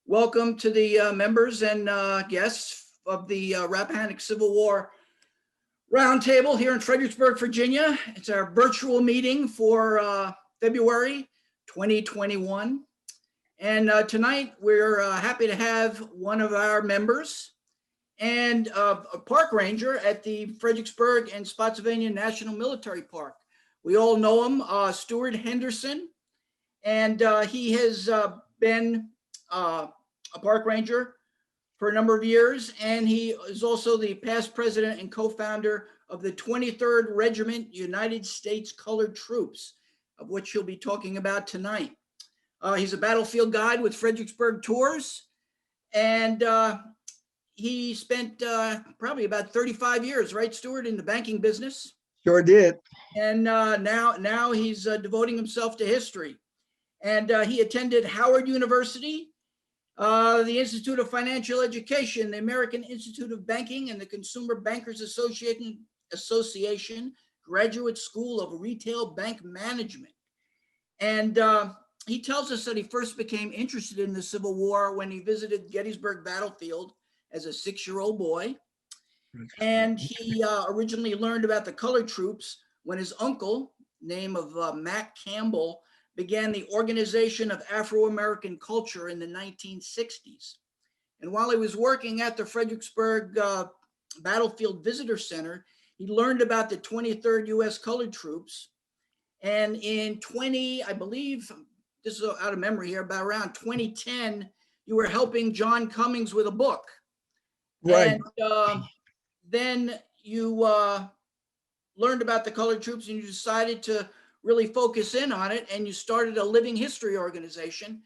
Welcome to the members and guests of the Rappahannock Civil War Roundtable here in Fredericksburg, Virginia. It's our virtual meeting for February 2021. And tonight we're happy to have one of our members and a park ranger at the Fredericksburg and Spotsylvania National Military Park. We all know him, Steward Henderson, and he has been a park ranger for a number of years, and he is also the past president and co-founder of the 23rd Regiment United States Colored Troops, of which he'll be talking about tonight. He's a battlefield guide with Fredericksburg Tours, and he spent probably about 35 years, right, Steward, in the banking business? Sure did. And now he's devoting himself to history. And he attended Howard University, the Institute of Financial Education, the American Institute of Banking, and the Consumer Bankers Association Graduate School of Retail Bank Management. And he tells us that he first became interested in the Civil War when he visited Gettysburg Battlefield as a 6-year-old boy. And he originally learned about the colored troops when his uncle, name of Mac Campbell, began the organization of Afro-American culture in the 1960s. And while he was working at the Fredericksburg Battlefield Visitor Center, he learned about the 23rd U.S. Colored Troops. And in I believe, this is out of memory here, about around 2010, you were helping John Cummings with a book. Right. And then you learned about the Colored Troops and you decided to really focus in on it, and you started a living history organization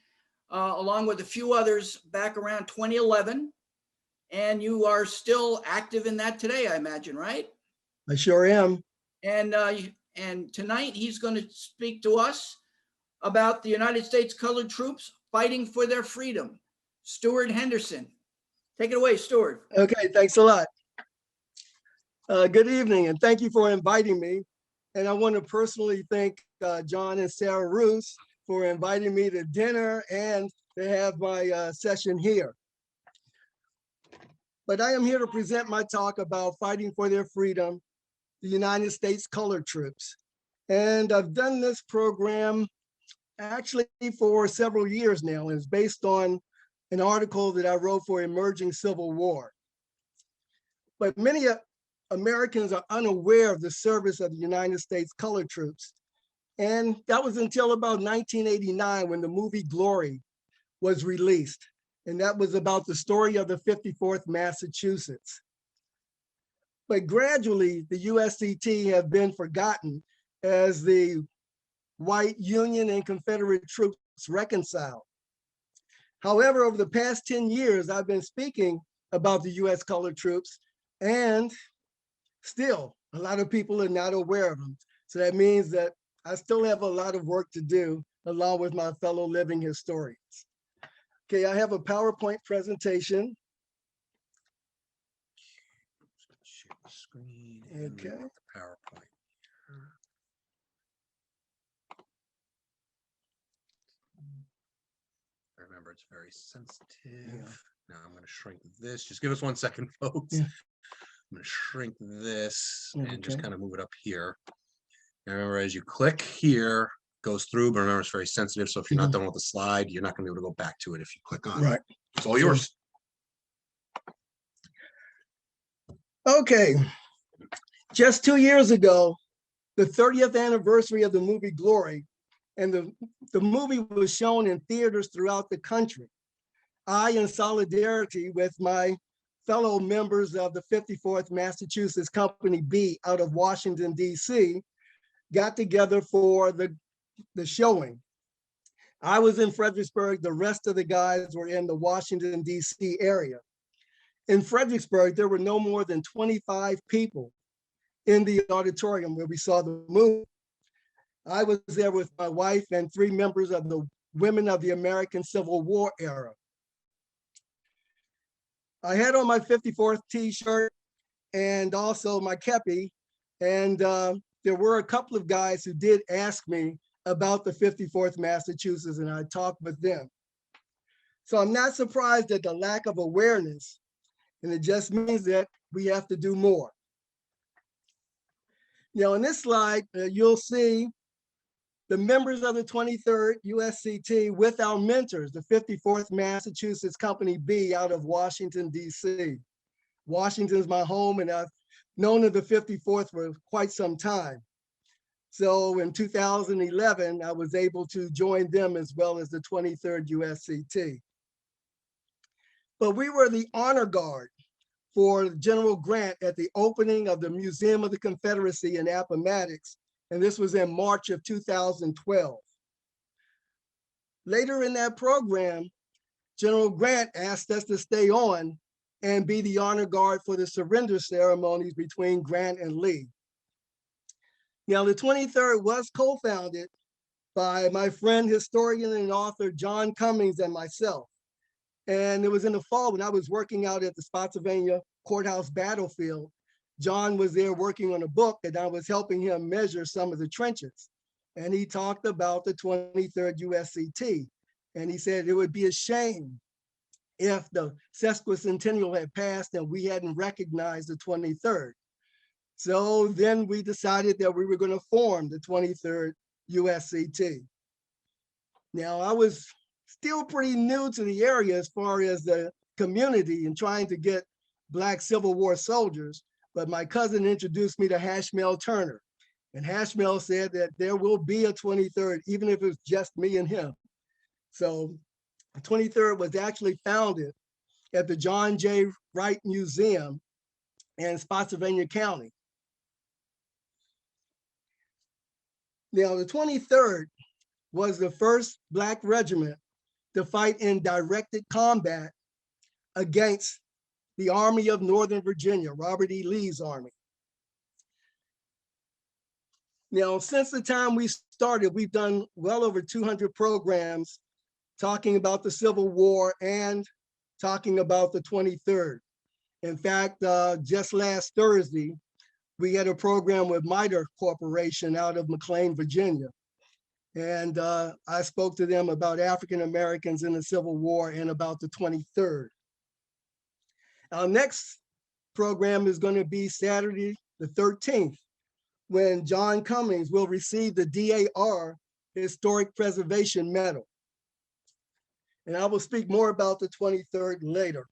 along with a few others back around 2011, and you are still active in that today, I imagine, right? I sure am. And tonight he's going to speak to us about the United States Colored Troops fighting for their freedom. Steward Henderson. Take it away, Steward. Okay, thanks a lot. Good evening, and thank you for inviting me. And I want to personally thank John and Sarah Roos for inviting me to dinner and to have my session here. But I am here to present my talk about fighting for their freedom, the United States Colored Troops. And I've done this program actually for several years now, and it's based on an article that I wrote for Emerging Civil War. But many Americans are unaware of the service of the United States Colored Troops. And that was until about 1989 when the movie Glory was released. And that was about the story of the 54th Massachusetts. But gradually, the USCT have been forgotten as the white Union and Confederate troops reconciled. However, over the past 10 years, I've been speaking about the US Colored Troops, and still, a lot of people are not aware of them. So that means that I still have a lot of work to do along with my fellow living historians. Okay, I have a PowerPoint presentation. Share the screen. Okay. The PowerPoint. Remember, it's very sensitive. Yeah. Now I'm going to shrink this. Just give us 1 second, folks. Yeah. I'm going to shrink this and Okay. just kind of move it up here. And remember, as you click here, it goes through, but remember, it's very sensitive. So if you're not done with the slide, you're not going to be able to go back to it if you click on it. It's all yours. Okay. Just 2 years ago, the 30th anniversary of the movie Glory, and the movie was shown in theaters throughout the country. I, in solidarity with my fellow members of the 54th Massachusetts Company B out of Washington, D.C., got together for the showing. I was in Fredericksburg. The rest of the guys were in the Washington, D.C. area. In Fredericksburg, there were no more than 25 people in the auditorium where we saw the movie. I was there with my wife and 3 members of the Women of the American Civil War era. I had on my 54th t-shirt and also my kepi, and there were a couple of guys who did ask me about the 54th Massachusetts, and I talked with them. So I'm not surprised at the lack of awareness, and it just means that we have to do more. Now, in this slide, you'll see the members of the 23rd USCT with our mentors, the 54th Massachusetts Company B out of Washington, D.C. Washington's my home, and I've known of the 54th for quite some time. So in 2011, I was able to join them as well as the 23rd USCT. But we were the honor guard for General Grant at the opening of the Museum of the Confederacy in Appomattox, and this was in March of 2012. Later in that program, General Grant asked us to stay on and be the honor guard for the surrender ceremonies between Grant and Lee. Now, the 23rd was co-founded by my friend, historian and author, John Cummings, and myself. And it was in the fall when I was working out at the Spotsylvania Court House Battlefield. John was there working on a book, and I was helping him measure some of the trenches. And he talked about the 23rd USCT. And he said it would be a shame if the sesquicentennial had passed and we hadn't recognized the 23rd. So then we decided that we were going to form the 23rd USCT. Now, I was still pretty new to the area as far as the community and trying to get Black Civil War soldiers, but my cousin introduced me to Hashmel Turner. And Hashmel said that there will be a 23rd, even if it's just me and him. So the 23rd was actually founded at the John J. Wright Museum in Spotsylvania County. Now, the 23rd was the first Black regiment to fight in directed combat against the Army of Northern Virginia, Robert E. Lee's army. Now, since the time we started, we've done well over 200 programs talking about the Civil War and talking about the 23rd. In fact, just last Thursday, we had a program with MITRE Corporation out of McLean, Virginia. And I spoke to them about African Americans in the Civil War and about the 23rd. Our next program is going to be Saturday the 13th, when John Cummings will receive the DAR Historic Preservation Medal. And I will speak more about the 23rd later.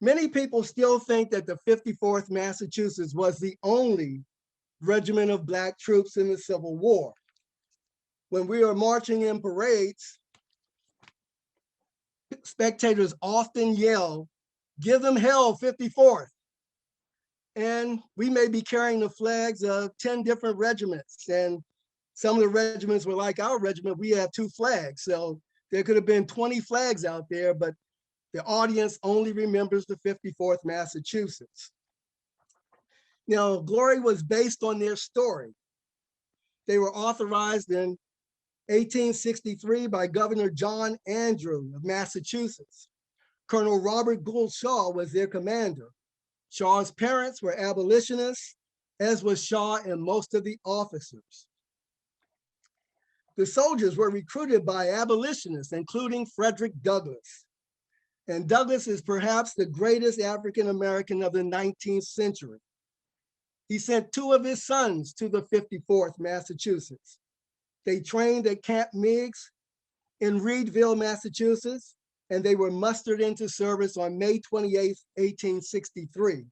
Many people still think that the 54th Massachusetts was the only regiment of Black troops in the Civil War. When we are marching in parades, spectators often yell, "Give them hell, 54th." And we may be carrying the flags of 10 different regiments. And some of the regiments were like our regiment, we have 2 flags. So there could have been 20 flags out there, but the audience only remembers the 54th Massachusetts. Now, glory was based on their story. They were authorized in 1863 by Governor John Andrew of Massachusetts. Colonel Robert Gould Shaw was their commander. Shaw's parents were abolitionists, as was Shaw and most of the officers. The soldiers were recruited by abolitionists, including Frederick Douglass. And Douglass is perhaps the greatest African-American of the 19th century. He sent 2 of his sons to the 54th Massachusetts. They trained at Camp Meigs in Reedville, Massachusetts, and they were mustered into service on May 28, 1863.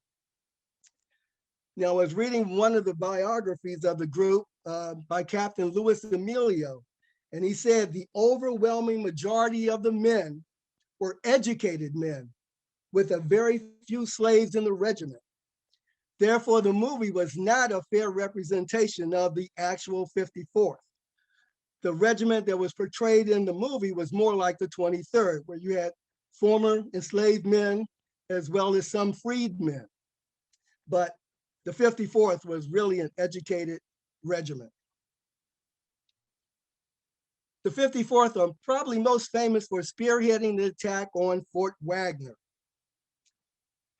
Now, I was reading one of the biographies of the group by Captain Louis Emilio, and he said the overwhelming majority of the men were educated men with a very few slaves in the regiment. Therefore, the movie was not a fair representation of the actual 54th. The regiment that was portrayed in the movie was more like the 23rd, where you had former enslaved men as well as some freedmen. But the 54th was really an educated regiment. The 54th are probably most famous for spearheading the attack on Fort Wagner.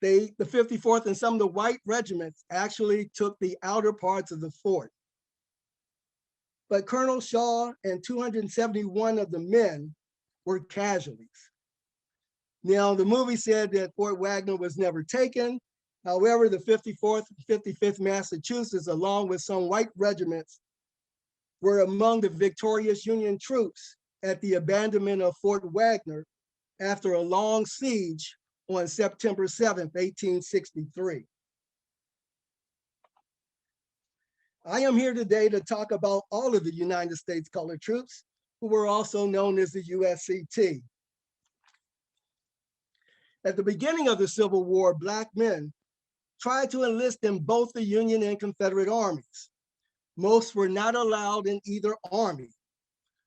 The 54th and some of the white regiments actually took the outer parts of the fort. but Colonel Shaw and 271 of the men were casualties. Now, the movie said that Fort Wagner was never taken. However, the 54th and 55th Massachusetts, along with some white regiments, were among the victorious Union troops at the abandonment of Fort Wagner after a long siege on September 7th, 1863. I am here today to talk about all of the United States colored troops, who were also known as the USCT. At the beginning of the Civil War, Black men tried to enlist in both the Union and Confederate armies. Most were not allowed in either army,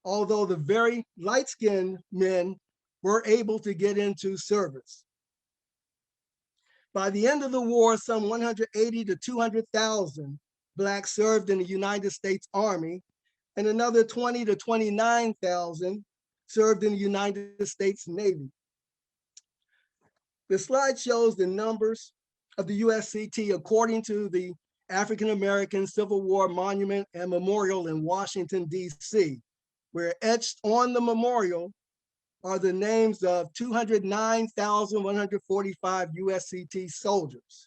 although the very light-skinned men were able to get into service. By the end of the war, some 180 to 200,000 Blacks served in the United States Army, and another 20 to 29,000 served in the United States Navy. The slide shows the numbers of the USCT according to the African American Civil War Monument and Memorial in Washington, D.C., where etched on the memorial are the names of 209,145 USCT soldiers.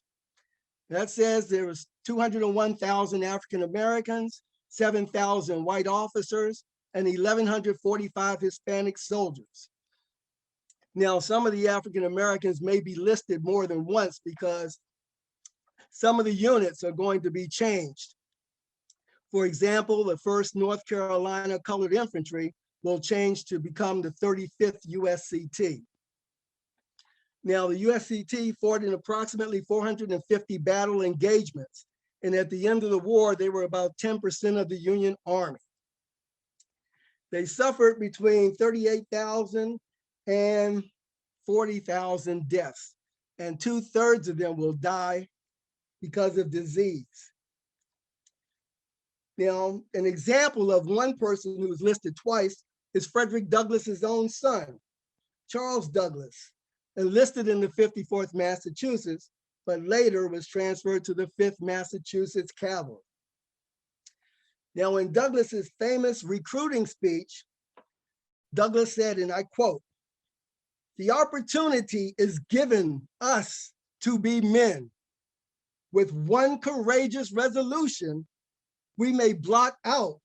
That says there was 201,000 African Americans, 7,000 white officers, and 1,145 Hispanic soldiers. Now, some of the African Americans may be listed more than once because some of the units are going to be changed. For example, the 1st North Carolina Colored Infantry will change to become the 35th USCT. Now, the USCT fought in approximately 450 battle engagements, and at the end of the war, they were about 10% of the Union Army. They suffered between 38,000 and 40,000 deaths, and 2/3 of them will die because of disease. Now, an example of one person who was listed twice is Frederick Douglass's own son, Charles Douglass, enlisted in the 54th Massachusetts, but later was transferred to the 5th Massachusetts Cavalry. Now, in Douglass's famous recruiting speech, Douglass said, and I quote, "The opportunity is given us to be men. With one courageous resolution, we may blot out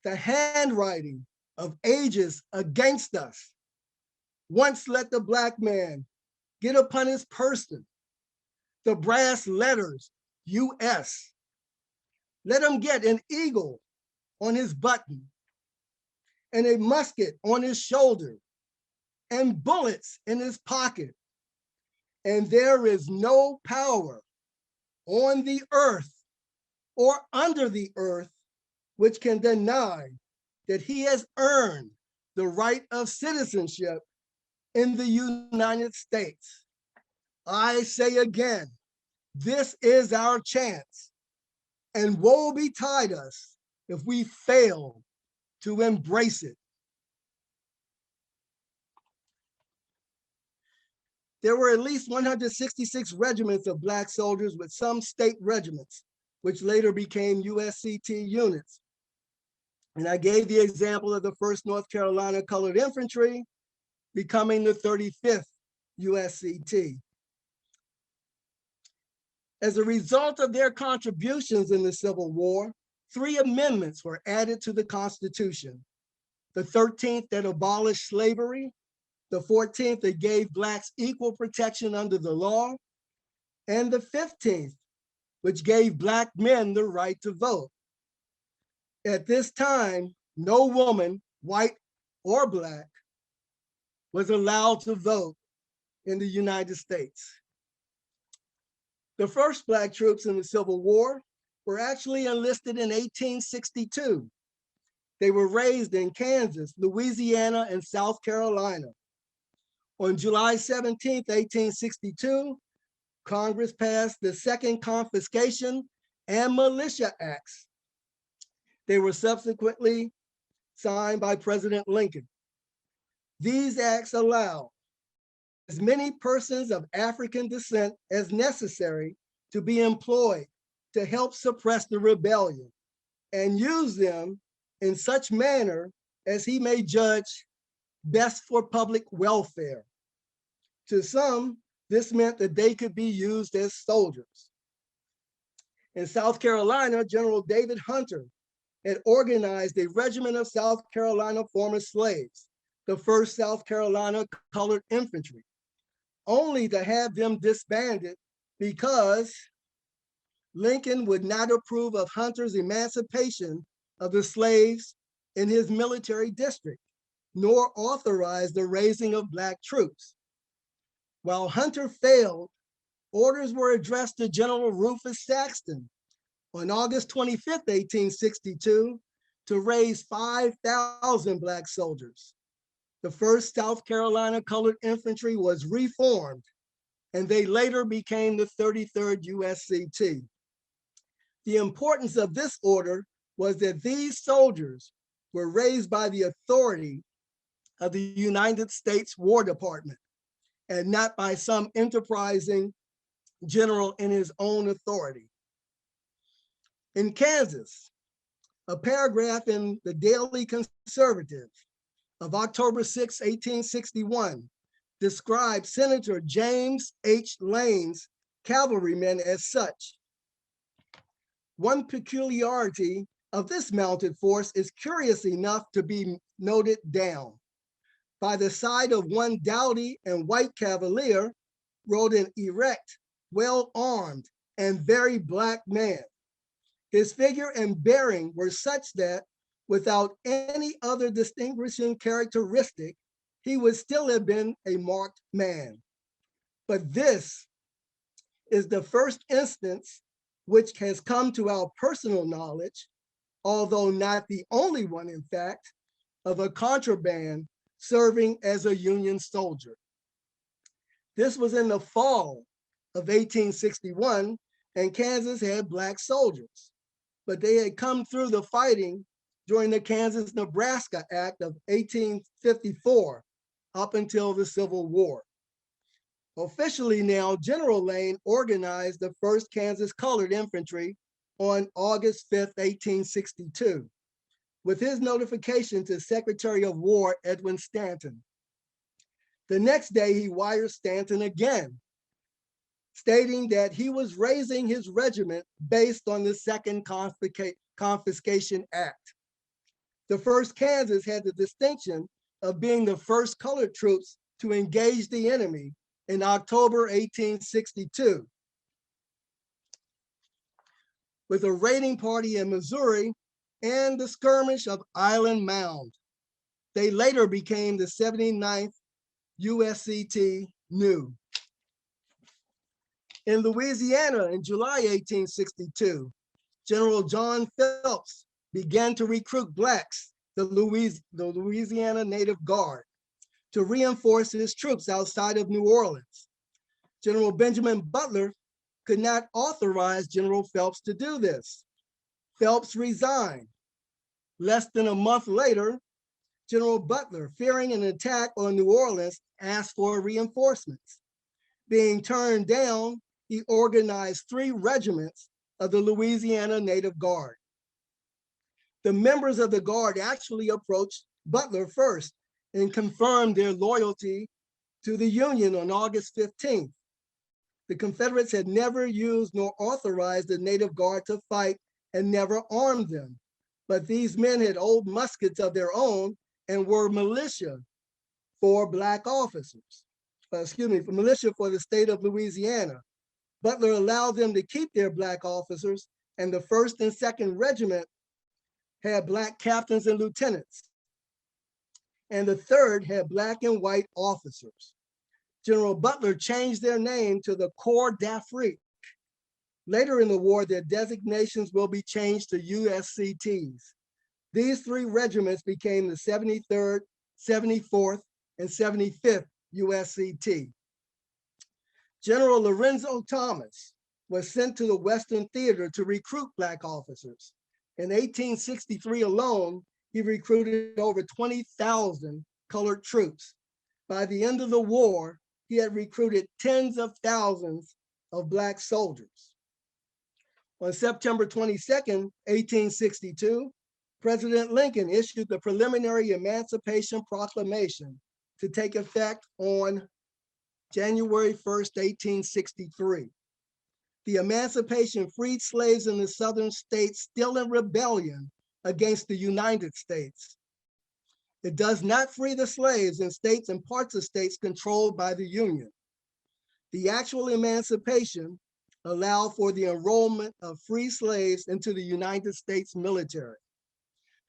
the handwriting of ages against us. Once let the Black man get upon his person the brass letters US. Let him get an eagle on his button and a musket on his shoulder and bullets in his pocket. And there is no power on the earth or under the earth which can deny that he has earned the right of citizenship in the United States. I say again, this is our chance, and woe betide us if we fail to embrace it." There were at least 166 regiments of Black soldiers with some state regiments, which later became USCT units. And I gave the example of the 1st North Carolina Colored Infantry becoming the 35th USCT. As a result of their contributions in the Civil War, 3 amendments were added to the Constitution. The 13th that abolished slavery, the 14th that gave Blacks equal protection under the law, and the 15th, which gave Black men the right to vote. At this time, no woman, white or Black, was allowed to vote in the United States. The first Black troops in the Civil War were actually enlisted in 1862. They were raised in Kansas, Louisiana, and South Carolina. On July 17, 1862, Congress passed the Second Confiscation and Militia Acts. They were subsequently signed by President Lincoln. These acts allow as many persons of African descent as necessary to be employed to help suppress the rebellion and use them in such manner as he may judge best for public welfare. To some, this meant that they could be used as soldiers. In South Carolina, General David Hunter had organized a regiment of South Carolina former slaves, the 1st South Carolina Colored Infantry, only to have them disbanded because Lincoln would not approve of Hunter's emancipation of the slaves in his military district, nor authorize the raising of Black troops. While Hunter failed, orders were addressed to General Rufus Saxton on August 25th, 1862, to raise 5,000 Black soldiers. The 1st South Carolina Colored Infantry was reformed, and they later became the 33rd USCT. The importance of this order was that these soldiers were raised by the authority of the United States War Department and not by some enterprising general in his own authority. In Kansas, a paragraph in the Daily Conservative of October 6, 1861, describes Senator James H. Lane's cavalrymen as such. One peculiarity of this mounted force is curious enough to be noted down. By the side of one doughty and white cavalier rode an erect, well-armed, and very Black man. His figure and bearing were such that, without any other distinguishing characteristic, he would still have been a marked man. But this is the first instance which has come to our personal knowledge, although not the only one, in fact, of a contraband serving as a Union soldier. This was in the fall of 1861, and Kansas had Black soldiers, but they had come through the fighting during the Kansas-Nebraska Act of 1854 up until the Civil War. Officially now, General Lane organized the 1st Kansas Colored Infantry on August 5th, 1862, with his notification to Secretary of War Edwin Stanton. The next day, he wires Stanton again, stating that he was raising his regiment based on the Second Confiscation Act. The 1st Kansas had the distinction of being the first colored troops to engage the enemy in October 1862, with a raiding party in Missouri and the skirmish of Island Mound. They later became the 79th USCT New. In Louisiana in July 1862, General John Phelps began to recruit Blacks, the Louisiana Native Guard, to reinforce his troops outside of New Orleans. General Benjamin Butler could not authorize General Phelps to do this. Phelps resigned. Less than a month later, General Butler, fearing an attack on New Orleans, asked for reinforcements. Being turned down, he organized 3 regiments of the Louisiana Native Guard. The members of the Guard actually approached Butler first and confirmed their loyalty to the Union on August 15th. The Confederates had never used nor authorized the Native Guard to fight and never armed them. But these men had old muskets of their own and were militia for Black officers. Militia for the state of Louisiana. Butler allowed them to keep their Black officers, and the 1st and 2nd Regiment had Black captains and lieutenants, and the 3rd had Black and white officers. General Butler changed their name to the Corps d'Afrique. Later in the war, their designations will be changed to USCTs. These 3 regiments became the 73rd, 74th, and 75th USCT. General Lorenzo Thomas was sent to the Western Theater to recruit Black officers. In 1863 alone, he recruited over 20,000 colored troops. By the end of the war, he had recruited tens of thousands of Black soldiers. On September 22nd, 1862, President Lincoln issued the preliminary Emancipation Proclamation to take effect on January 1st, 1863. The emancipation freed slaves in the southern states still in rebellion against the United States. It does not free the slaves in states and parts of states controlled by the Union. The actual emancipation allowed for the enrollment of free slaves into the United States military.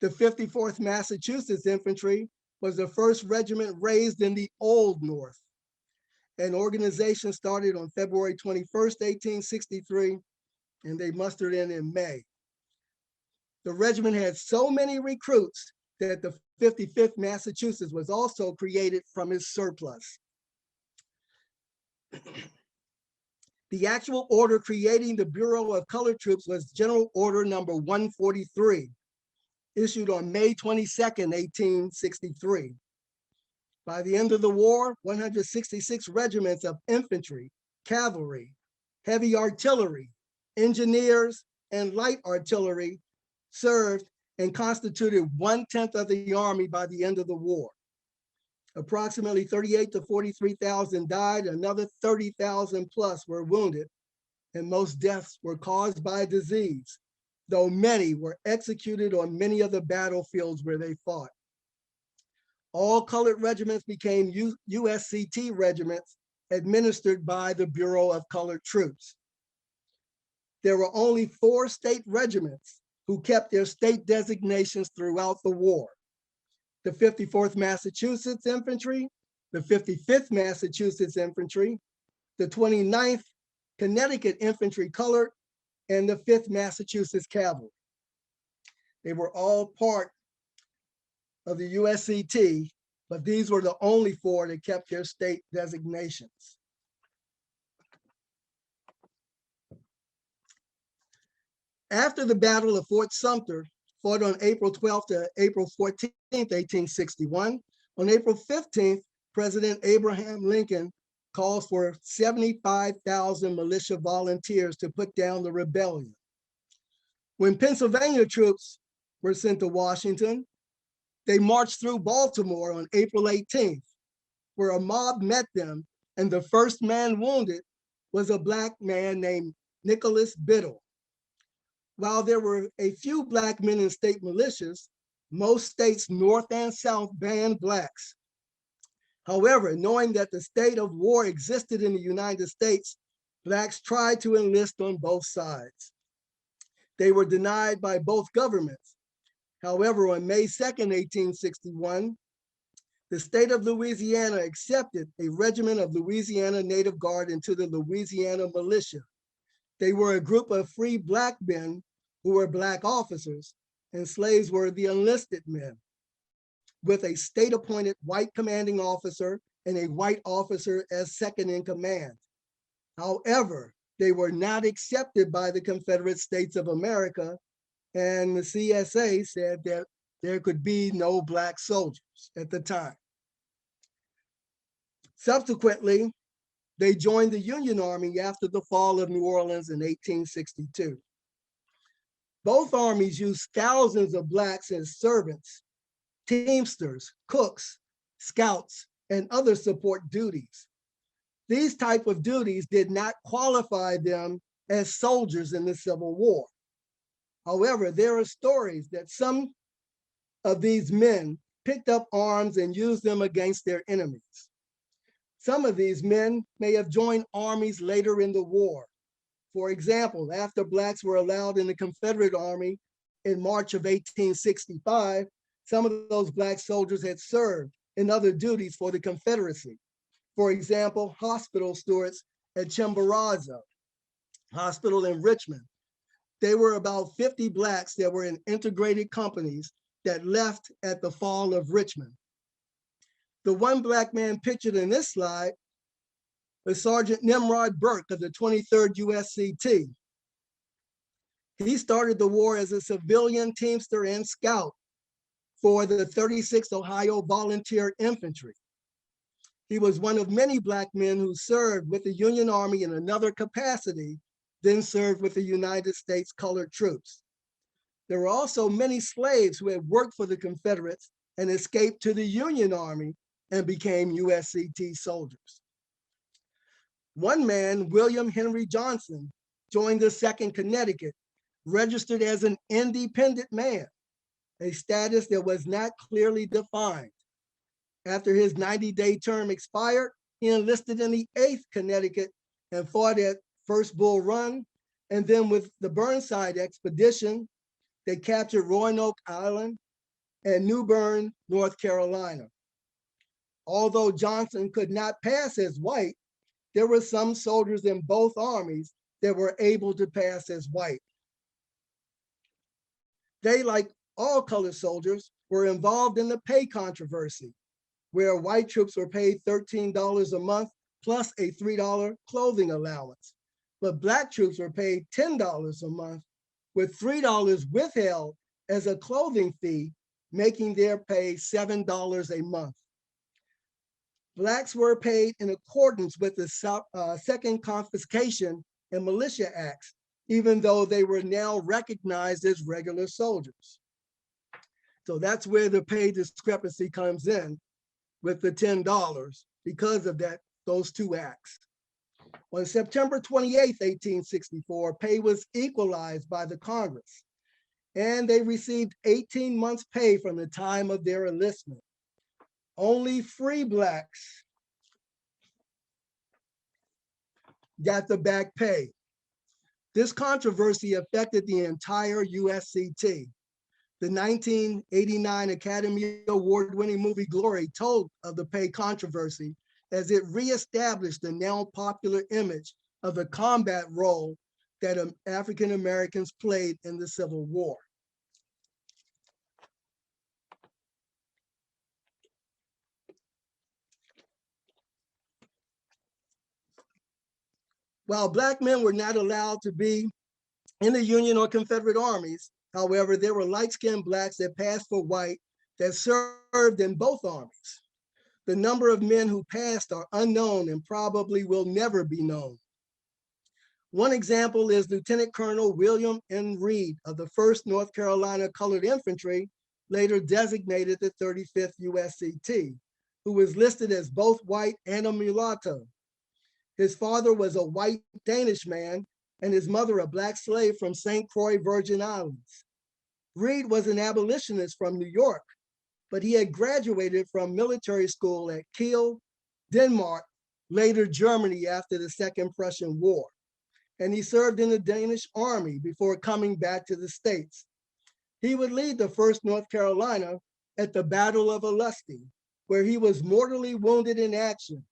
The 54th Massachusetts Infantry was the first regiment raised in the Old North. An organization started on February 21st, 1863, and they mustered in May. The regiment had so many recruits that the 55th Massachusetts was also created from its surplus. The actual order creating the Bureau of Colored Troops was General Order number 143, issued on May 22nd, 1863. By the end of the war, 166 regiments of infantry, cavalry, heavy artillery, engineers, and light artillery served and constituted 1/10 of the Army by the end of the war. Approximately 38,000 to 43,000 died, another 30,000 plus were wounded, and most deaths were caused by disease, though many were executed on many of the battlefields where they fought. All colored regiments became USCT regiments administered by the Bureau of Colored Troops. There were only 4 state regiments who kept their state designations throughout the war: the 54th Massachusetts Infantry, the 55th Massachusetts Infantry, the 29th Connecticut Infantry Colored, and the 5th Massachusetts Cavalry. They were all part of the USCT, but these were the only 4 that kept their state designations. After the Battle of Fort Sumter, fought on April 12th to April 14th, 1861, on April 15th, President Abraham Lincoln calls for 75,000 militia volunteers to put down the rebellion. When Pennsylvania troops were sent to Washington, they marched through Baltimore on April 18th, where a mob met them, and the first man wounded was a Black man named Nicholas Biddle. While there were a few Black men in state militias, most states north and south banned Blacks. However, knowing that the state of war existed in the United States, Blacks tried to enlist on both sides. They were denied by both governments. However, on May 2nd, 1861, the state of Louisiana accepted a regiment of Louisiana Native Guard into the Louisiana Militia. They were a group of free Black men who were Black officers, and slaves were the enlisted men, with a state-appointed white commanding officer and a white officer as second in command. However, they were not accepted by the Confederate States of America, and the CSA said that there could be no Black soldiers at the time. Subsequently, they joined the Union Army after the fall of New Orleans in 1862. Both armies used thousands of Blacks as servants, teamsters, cooks, scouts, and other support duties. These type of duties did not qualify them as soldiers in the Civil War. However, there are stories that some of these men picked up arms and used them against their enemies. Some of these men may have joined armies later in the war. For example, after Blacks were allowed in the Confederate Army in March of 1865, some of those Black soldiers had served in other duties for the Confederacy. For example, hospital stewards at Chimborazo, hospital in Richmond. There were about 50 Blacks that were in integrated companies that left at the fall of Richmond. The one Black man pictured in this slide was Sergeant Nimrod Burke of the 23rd USCT. He started the war as a civilian teamster and scout for the 36th Ohio Volunteer Infantry. He was one of many Black men who served with the Union Army in another capacity, then served with the United States Colored Troops. There were also many slaves who had worked for the Confederates and escaped to the Union Army and became USCT soldiers. One man, William Henry Johnson, joined the 2nd Connecticut, registered as an independent man, a status that was not clearly defined. After his 90-day term expired, he enlisted in the 8th Connecticut and fought at First Bull Run, and then with the Burnside expedition, they captured Roanoke Island and New Bern, North Carolina. Although Johnson could not pass as white, there were some soldiers in both armies that were able to pass as white. They, like all colored soldiers, were involved in the pay controversy, where white troops were paid $13 a month plus a $3 clothing allowance. But Black troops were paid $10 a month with $3 withheld as a clothing fee, making their pay $7 a month. Blacks were paid in accordance with the Second Confiscation and Militia Acts, even though they were now recognized as regular soldiers. So that's where the pay discrepancy comes in with the $10 because of those two acts. On September 28, 1864, pay was equalized by the Congress, and they received 18 months pay from the time of their enlistment. Only free Blacks got the back pay. This controversy affected the entire USCT. The 1989 Academy Award-winning movie Glory told of the pay controversy as it reestablished the now popular image of the combat role that African Americans played in the Civil War. While Black men were not allowed to be in the Union or Confederate armies, however, there were light-skinned Blacks that passed for white that served in both armies. The number of men who passed are unknown and probably will never be known. One example is Lieutenant Colonel William N. Reed of the 1st North Carolina Colored Infantry, later designated the 35th USCT, who was listed as both white and a mulatto. His father was a white Danish man and his mother a Black slave from St. Croix, Virgin Islands. Reed was an abolitionist from New York, but he had graduated from military school at Kiel, Denmark, later Germany after the Second Prussian War. And he served in the Danish army before coming back to the States. He would lead the 1st North Carolina at the Battle of Olustee, where he was mortally wounded in action.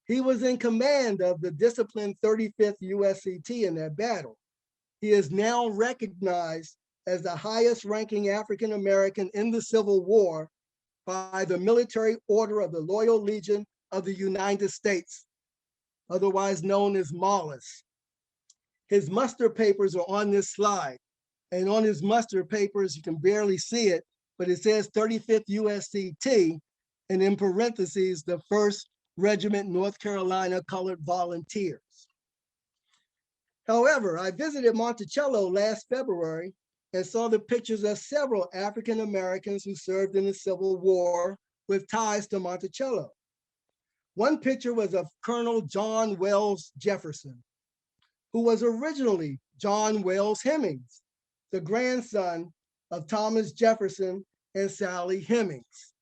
He was in command of the disciplined 35th USCT in that battle. He is now recognized as the highest ranking African American in the Civil War by the Military Order of the Loyal Legion of the United States, otherwise known as MOLLIS. His muster papers are on this slide. And on his muster papers, you can barely see it, but it says 35th USCT, and in parentheses, the 1st Regiment North Carolina Colored Volunteers. However, I visited Monticello last February and saw the pictures of several African Americans who served in the Civil War with ties to Monticello. One picture was of Colonel John Wells Jefferson, who was originally John Wells Hemings, the grandson of Thomas Jefferson and Sally Hemings.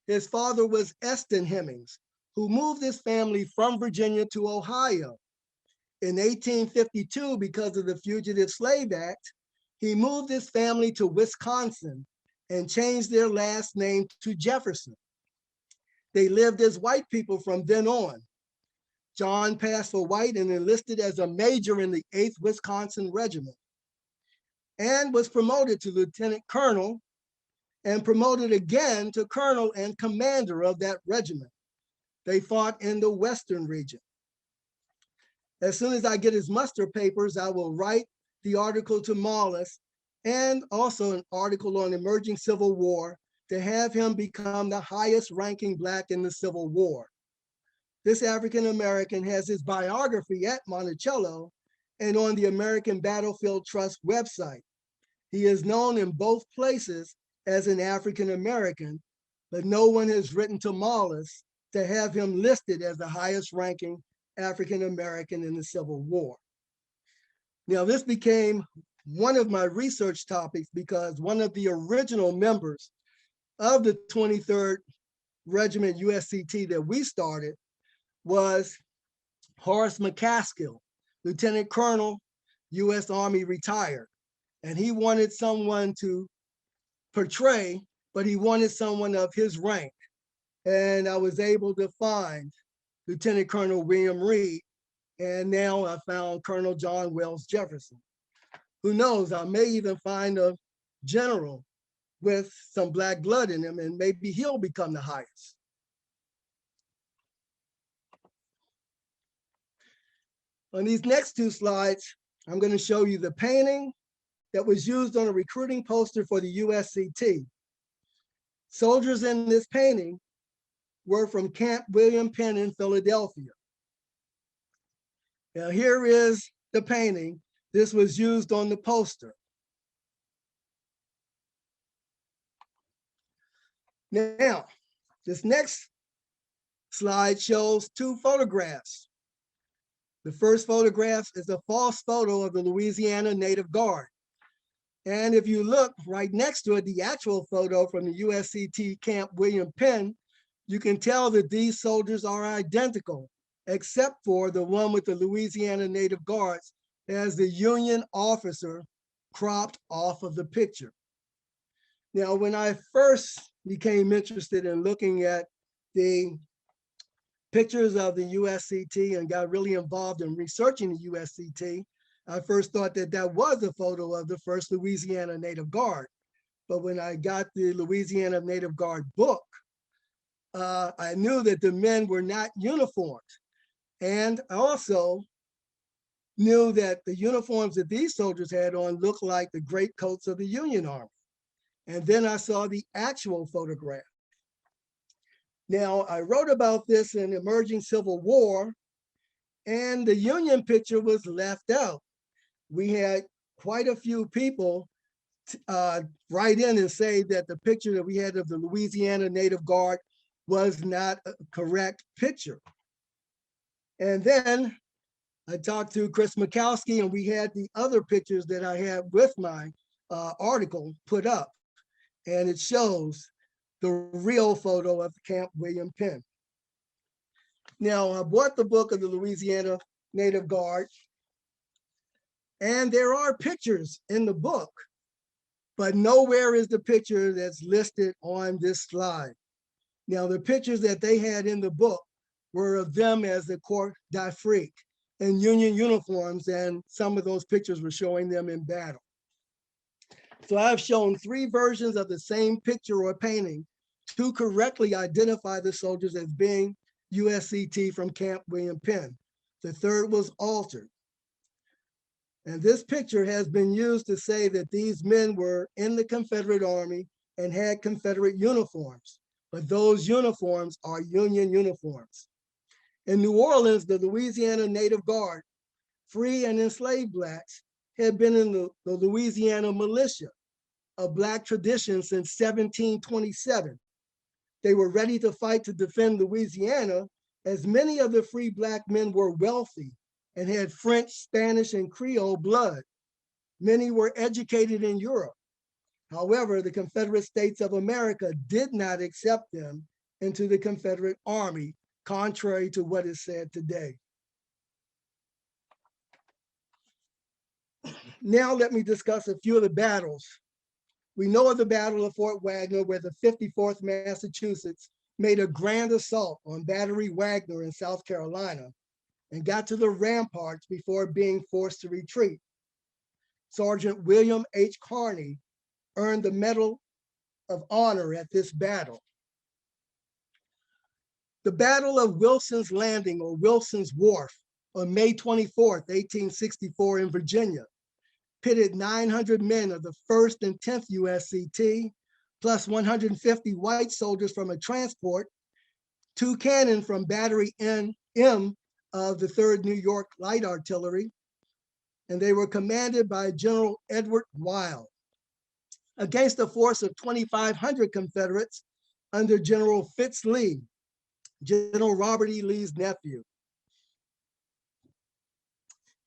His father was Eston Hemings, who moved his family from Virginia to Ohio. In 1852, because of the Fugitive Slave Act, he moved his family to Wisconsin and changed their last name to Jefferson. They lived as white people from then on. John passed for white and enlisted as a major in the 8th Wisconsin Regiment and was promoted to lieutenant colonel and promoted again to colonel and commander of that regiment. They fought in the Western region. As soon as I get his muster papers, I will write the article to MOLLIS and also an article on emerging Civil War to have him become the highest ranking Black in the Civil War. This African American has his biography at Monticello and on the American Battlefield Trust website. He is known in both places as an African American, but no one has written to Marlis to have him listed as the highest ranking African American in the Civil War. Now, this became one of my research topics because one of the original members of the 23rd Regiment USCT that we started was Horace McCaskill, Lieutenant Colonel, U.S. Army retired. And he wanted someone to portray, but he wanted someone of his rank. And I was able to find Lieutenant Colonel William Reed, and now I found Colonel John Wells Jefferson. Who knows, I may even find a general with some Black blood in him, and maybe he'll become the highest. On these next two slides, I'm going to show you the painting that was used on a recruiting poster for the USCT. Soldiers in this painting were from Camp William Penn in Philadelphia. Now here is the painting. This was used on the poster. Now, this next slide shows two photographs. The first photograph is a false photo of the Louisiana Native Guard. And if you look right next to it, the actual photo from the USCT Camp William Penn, you can tell that these soldiers are identical, except for the one with the Louisiana Native Guards as the Union officer cropped off of the picture. Now, when I first became interested in looking at the pictures of the USCT and got really involved in researching the USCT, I first thought that that was a photo of the first Louisiana Native Guard. But when I got the Louisiana Native Guard book, I knew that the men were not uniformed. And I also knew that the uniforms that these soldiers had on looked like the greatcoats of the Union Army. And then I saw the actual photograph. Now, I wrote about this in Emerging Civil War, and the Union picture was left out. We had quite a few people write in and say that the picture that we had of the Louisiana Native Guard was not a correct picture. And then I talked to Kris Mackowski, and we had the other pictures that I had with my article put up, and it shows the real photo of Camp William Penn. Now, I bought the book of the Louisiana Native Guard, and there are pictures in the book, but nowhere is the picture that's listed on this slide. Now, the pictures that they had in the book were of them as the Corps d'Afrique in Union uniforms, and some of those pictures were showing them in battle. So I've shown three versions of the same picture or painting to correctly identify the soldiers as being USCT from Camp William Penn. The third was altered. And this picture has been used to say that these men were in the Confederate Army and had Confederate uniforms, but those uniforms are Union uniforms. In New Orleans, the Louisiana Native Guard, free and enslaved Blacks, had been in the Louisiana militia, a Black tradition since 1727. They were ready to fight to defend Louisiana, as many of the free Black men were wealthy and had French, Spanish, and Creole blood. Many were educated in Europe. However, the Confederate States of America did not accept them into the Confederate Army, contrary to what is said today. Now let me discuss a few of the battles. We know of the Battle of Fort Wagner, where the 54th Massachusetts made a grand assault on Battery Wagner in South Carolina and got to the ramparts before being forced to retreat. Sergeant William H. Carney earned the Medal of Honor at this battle. The Battle of Wilson's Landing, or Wilson's Wharf, on May 24th, 1864 in Virginia, pitted 900 men of the 1st and 10th USCT, plus 150 white soldiers from a transport, 2 cannon from Battery M of the 3rd New York Light Artillery, and they were commanded by General Edward Wild. against a force of 2,500 Confederates under General Fitz Lee, General Robert E. Lee's nephew.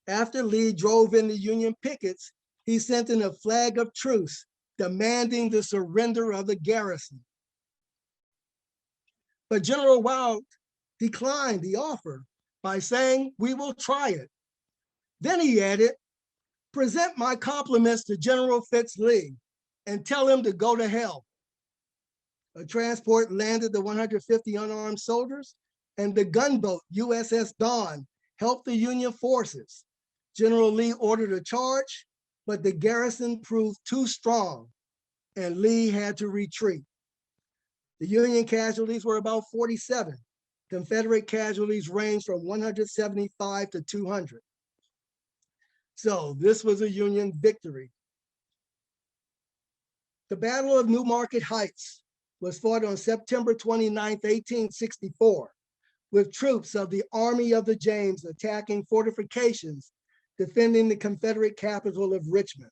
After Lee drove in the Union pickets, he sent in a flag of truce demanding the surrender of the garrison. But General Wild declined the offer by saying, "We will try it." Then he added, "Present my compliments to General Fitz Lee and tell him to go to hell." A transport landed the 150 unarmed soldiers, and the gunboat USS Dawn helped the Union forces. General Lee ordered a charge, but the garrison proved too strong, and Lee had to retreat. The Union casualties were about 47. Confederate casualties ranged from 175 to 200. So this was a Union victory. The Battle of New Market Heights was fought on September 29, 1864, with troops of the Army of the James attacking fortifications defending the Confederate capital of Richmond.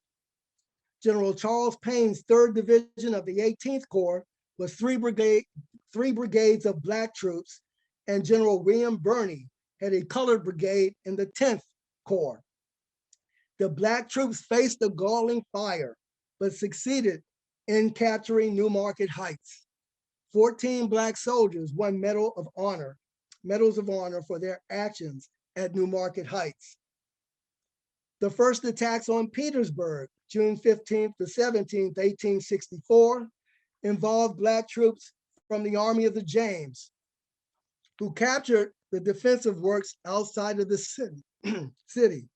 General Charles Payne's 3rd Division of the 18th Corps was three brigades of Black troops, and General William Birney had a colored brigade in the 10th Corps. The Black troops faced a galling fire, but succeeded in capturing New Market Heights. 14 Black soldiers won medals of honor for their actions at New Market Heights. The first attacks on Petersburg, June 15th to 17th, 1864, involved Black troops from the Army of the James, who captured the defensive works outside of the city.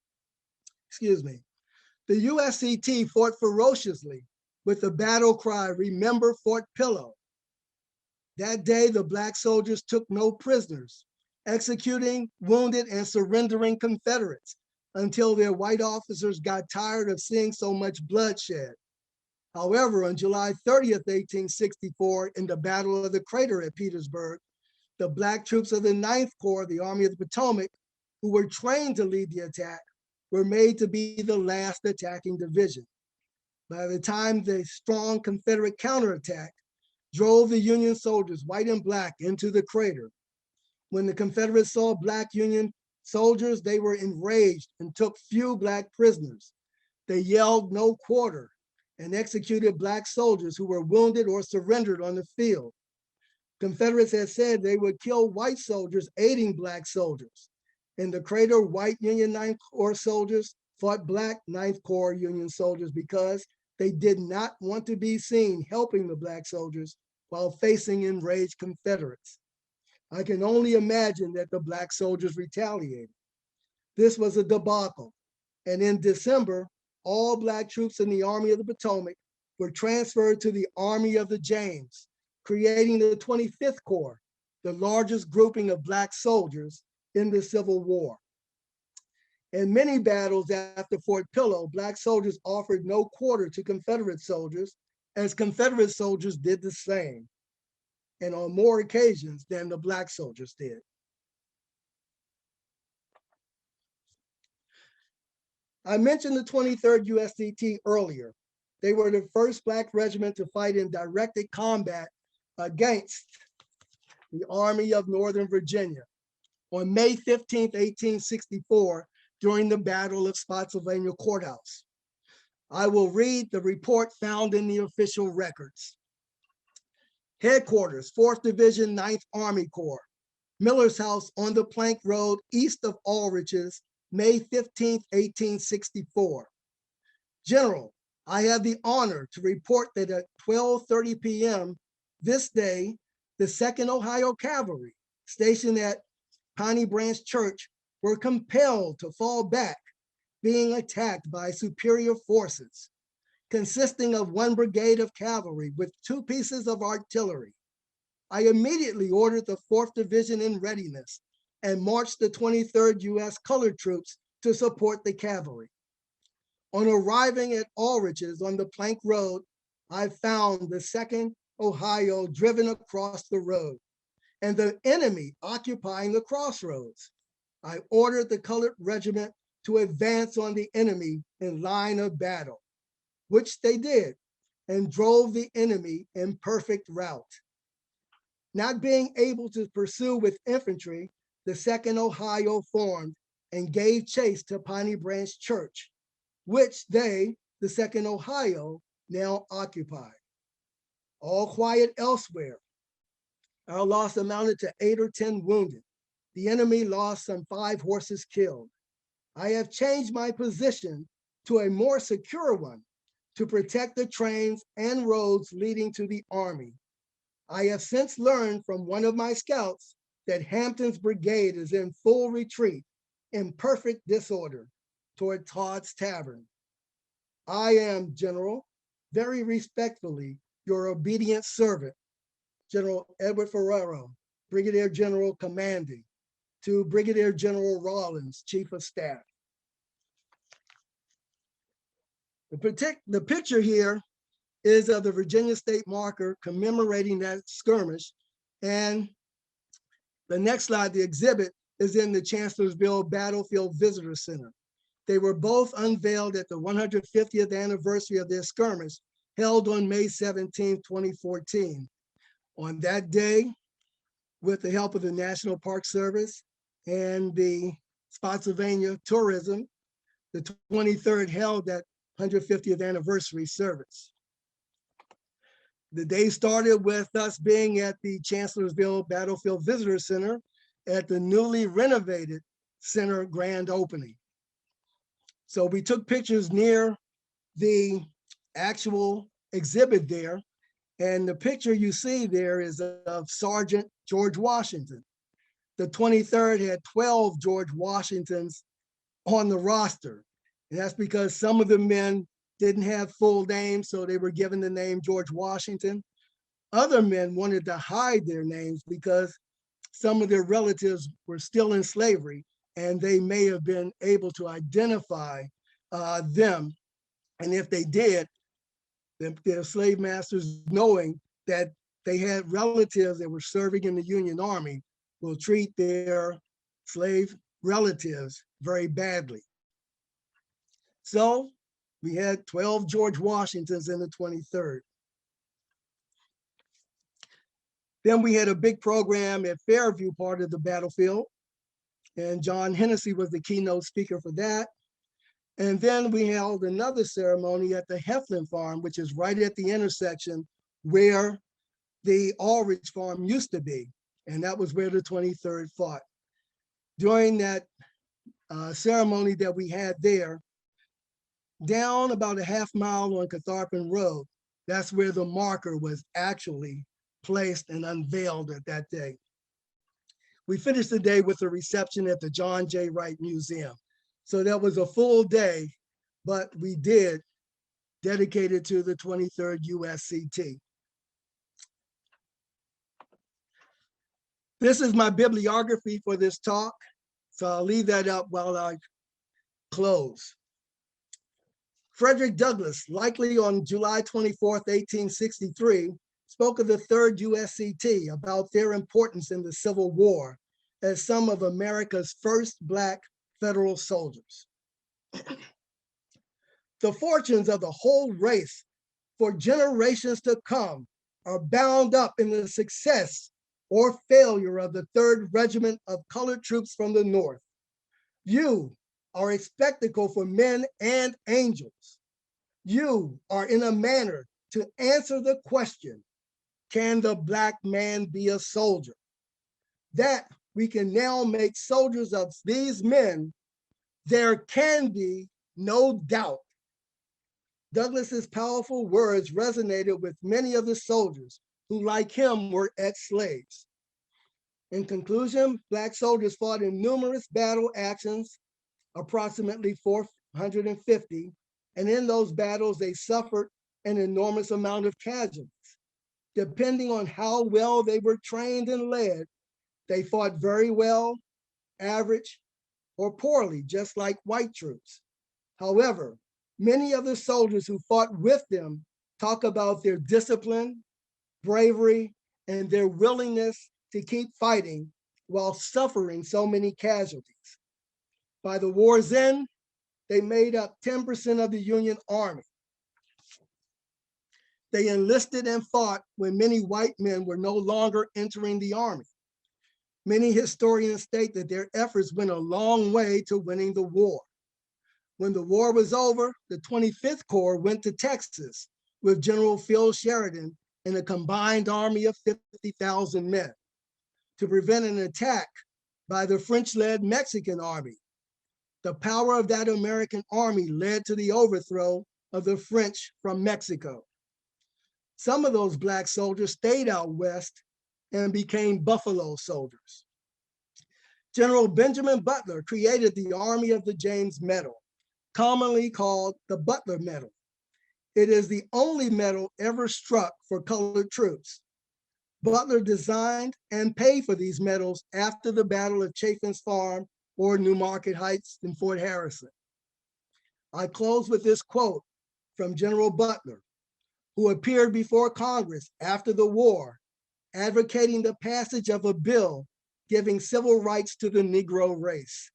Excuse me. The USCT fought ferociously with the battle cry, "Remember Fort Pillow." That day, the Black soldiers took no prisoners, executing wounded and surrendering Confederates until their white officers got tired of seeing so much bloodshed. However, on July 30th, 1864, in the Battle of the Crater at Petersburg, the Black troops of the 9th Corps, the Army of the Potomac, who were trained to lead the attack, were made to be the last attacking division. By the time the strong Confederate counterattack drove the Union soldiers, white and Black, into the crater. When the Confederates saw Black Union soldiers, they were enraged and took few Black prisoners. They yelled "no quarter" and executed Black soldiers who were wounded or surrendered on the field. Confederates had said they would kill white soldiers aiding Black soldiers. In the crater, white Union 9th Corps soldiers fought Black 9th Corps Union soldiers because they did not want to be seen helping the Black soldiers while facing enraged Confederates. I can only imagine that the Black soldiers retaliated. This was a debacle, and in December, all Black troops in the Army of the Potomac were transferred to the Army of the James, creating the 25th Corps, the largest grouping of Black soldiers in the Civil War. In many battles after Fort Pillow, Black soldiers offered no quarter to Confederate soldiers, as Confederate soldiers did the same, and on more occasions than the Black soldiers did. I mentioned the 23rd USCT earlier. They were the first Black regiment to fight in directed combat against the Army of Northern Virginia on May 15, 1864, during the Battle of Spotsylvania Court House. I will read the report found in the official records. Headquarters, 4th Division, 9th Army Corps, Miller's House on the Plank Road, east of Aldrich's, May 15, 1864. General, I have the honor to report that at 12:30 p.m. this day, the 2nd Ohio Cavalry, stationed at Piney Branch Church, were compelled to fall back, being attacked by superior forces, consisting of 1 brigade of cavalry with 2 pieces of artillery. I immediately ordered the 4th Division in readiness and marched the 23rd U.S. colored troops to support the cavalry. On arriving at Aldrich's on the Plank Road, I found the 2nd Ohio driven across the road and the enemy occupying the crossroads. I ordered the colored regiment to advance on the enemy in line of battle, which they did, and drove the enemy in perfect rout. Not being able to pursue with infantry, the 2nd Ohio formed and gave chase to Piney Branch Church, which they, the 2nd Ohio, now occupy. All quiet elsewhere. Our loss amounted to 8 or 10 wounded. The enemy lost some 5 horses killed. I have changed my position to a more secure one to protect the trains and roads leading to the army. I have since learned from one of my scouts that Hampton's brigade is in full retreat in perfect disorder toward Todd's Tavern. I am, General, very respectfully, your obedient servant, General Edward Ferrero, Brigadier General Commanding, to Brigadier General Rawlins, Chief of Staff. The picture here is of the Virginia State marker commemorating that skirmish. And the next slide, the exhibit, is in the Chancellorsville Battlefield Visitor Center. They were both unveiled at the 150th anniversary of their skirmish, held on May 17, 2014. On that day, with the help of the National Park Service and the Spotsylvania Tourism, the 23rd held that 150th anniversary service. The day started with us being at the Chancellorsville Battlefield Visitor Center at the newly renovated center grand opening. So we took pictures near the actual exhibit there. And the picture you see there is of Sergeant George Washington. The 23rd had 12 George Washingtons on the roster. And that's because some of the men didn't have full names, so they were given the name George Washington. Other men wanted to hide their names because some of their relatives were still in slavery, and they may have been able to identify them. And if they did, their slave masters, knowing that they had relatives that were serving in the Union Army, will treat their slave relatives very badly. So we had 12 George Washingtons in the 23rd. Then we had a big program at Fairview, part of the battlefield, and John Hennessy was the keynote speaker for that. And then we held another ceremony at the Heflin Farm, which is right at the intersection where the Aldrich Farm used to be. And that was where the 23rd fought. During that ceremony that we had there, down about a half mile on Catharpin Road, that's where the marker was actually placed and unveiled at that day. We finished the day with a reception at the John J. Wright Museum. So that was a full day, but we did dedicate it to the 23rd USCT. This is my bibliography for this talk, so I'll leave that up while I close. Frederick Douglass, likely on July 24th, 1863, spoke of the 3rd USCT about their importance in the Civil War as some of America's first Black federal soldiers. The fortunes of the whole race for generations to come are bound up in the success or failure of the 3rd Regiment of colored troops from the North. You are a spectacle for men and angels. You are in a manner to answer the question, can the Black man be a soldier? That we can now make soldiers of these men, there can be no doubt. Douglass's powerful words resonated with many of the soldiers who, like him, were ex-slaves. In conclusion, Black soldiers fought in numerous battle actions, approximately 450, and in those battles, they suffered an enormous amount of casualties. Depending on how well they were trained and led, they fought very well, average, or poorly, just like white troops. However, many of the soldiers who fought with them talk about their discipline, bravery, and their willingness to keep fighting while suffering so many casualties. By the war's end, they made up 10% of the Union Army. They enlisted and fought when many white men were no longer entering the army. Many historians state that their efforts went a long way to winning the war. When the war was over, the 25th Corps went to Texas with General Phil Sheridan and a combined army of 50,000 men to prevent an attack by the French-led Mexican army. The power of that American army led to the overthrow of the French from Mexico. Some of those Black soldiers stayed out west and became Buffalo soldiers. General Benjamin Butler created the Army of the James Medal, commonly called the Butler Medal. It is the only medal ever struck for colored troops. Butler designed and paid for these medals after the Battle of Chaffin's Farm or New Market Heights and Fort Harrison. I close with this quote from General Butler, who appeared before Congress after the war, advocating the passage of a bill giving civil rights to the Negro race.